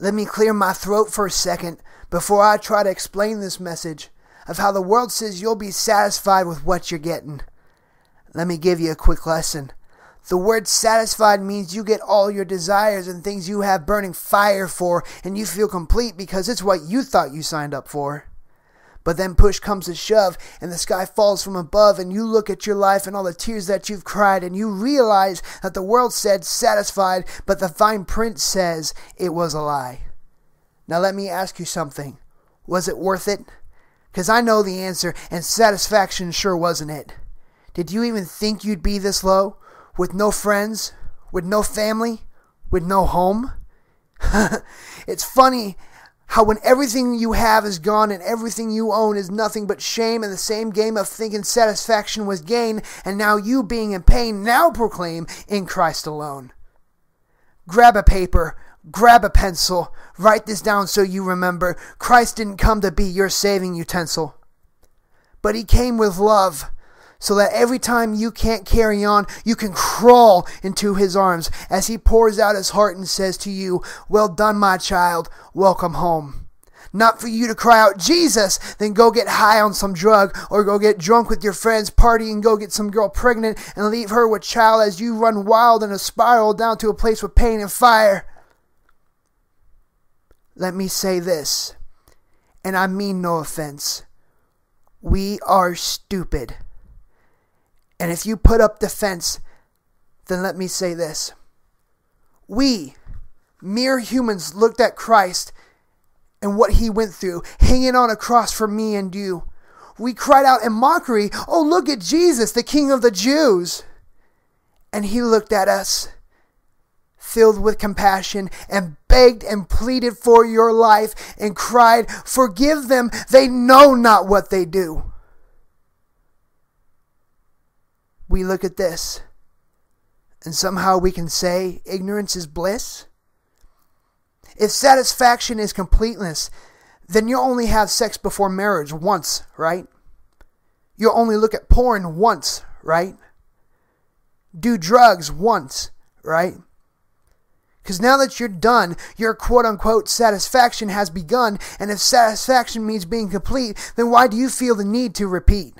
Let me clear my throat for a second before I try to explain this message of how the world says you'll be satisfied with what you're getting. Let me give you a quick lesson. The word satisfied means you get all your desires and things you have burning fire for, and you feel complete because it's what you thought you signed up for. But then push comes to shove, and the sky falls from above, and you look at your life and all the tears that you've cried, and you realize that the world said satisfied, but the fine print says it was a lie. Now let me ask you something. Was it worth it? Because I know the answer, and satisfaction sure wasn't it. Did you even think you'd be this low? With no friends? With no family? With no home? It's funny how when everything you have is gone and everything you own is nothing but shame and the same game of thinking satisfaction was gain, and now you being in pain now proclaim in Christ alone. Grab a paper, grab a pencil, write this down so you remember. Christ didn't come to be your saving utensil, but he came with love, so that every time you can't carry on, you can crawl into his arms as he pours out his heart and says to you, "Well done, my child, welcome home." Not for you to cry out, "Jesus," then go get high on some drug, or go get drunk with your friends, party and go get some girl pregnant and leave her with child as you run wild in a spiral down to a place with pain and fire. Let me say this, and I mean no offense. We are stupid. And if you put up defense, then let me say this. We, mere humans, looked at Christ and what he went through, hanging on a cross for me and you. We cried out in mockery, "Oh, look at Jesus, the King of the Jews." And he looked at us, filled with compassion, and begged and pleaded for your life and cried, "Forgive them, they know not what they do." We look at this, and somehow we can say ignorance is bliss. If satisfaction is completeness, then you'll only have sex before marriage once, right? You'll only look at porn once, right? Do drugs once, right? Because now that you're done, your quote-unquote satisfaction has begun, and if satisfaction means being complete, then why do you feel the need to repeat?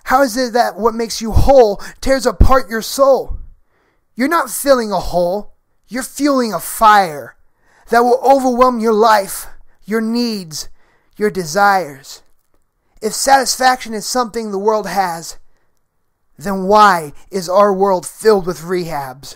How is it that what makes you whole tears apart your soul? You're not filling a hole. You're fueling a fire that will overwhelm your life, your needs, your desires. If satisfaction is something the world has, then why is our world filled with rehabs?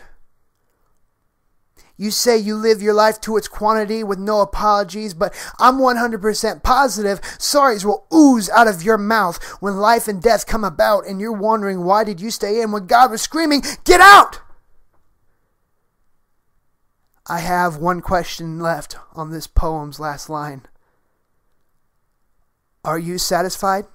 You say you live your life to its quantity with no apologies, but I'm 100% positive sorries will ooze out of your mouth when life and death come about, and you're wondering why did you stay in when God was screaming, "Get out!" I have one question left on this poem's last line. Are you satisfied?